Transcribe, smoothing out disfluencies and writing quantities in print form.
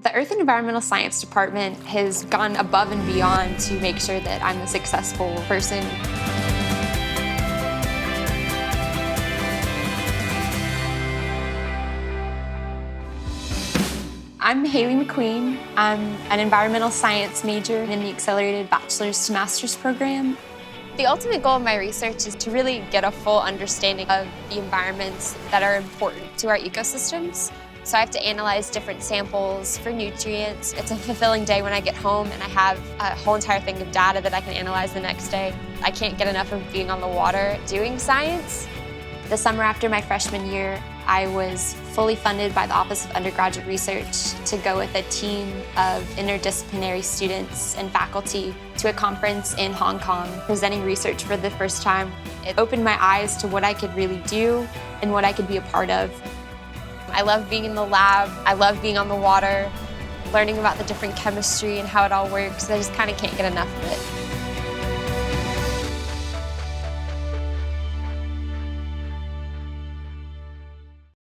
The Earth and Environmental Science Department has gone above and beyond to make sure that I'm a successful person. I'm Haley McQueen. I'm an environmental science major in the accelerated bachelor's to master's program. The ultimate goal of my research is to really get a full understanding of the environments that are important to our ecosystems. So I have to analyze different samples for nutrients. It's a fulfilling day when I get home and I have a whole entire thing of data that I can analyze the next day. I can't get enough of being on the water doing science. The summer after my freshman year, I was fully funded by the Office of Undergraduate Research to go with a team of interdisciplinary students and faculty to a conference in Hong Kong, presenting research for the first time. It opened my eyes to what I could really do and what I could be a part of. I love being in the lab, I love being on the water, learning about the different chemistry and how it all works. I just kind of can't get enough of it.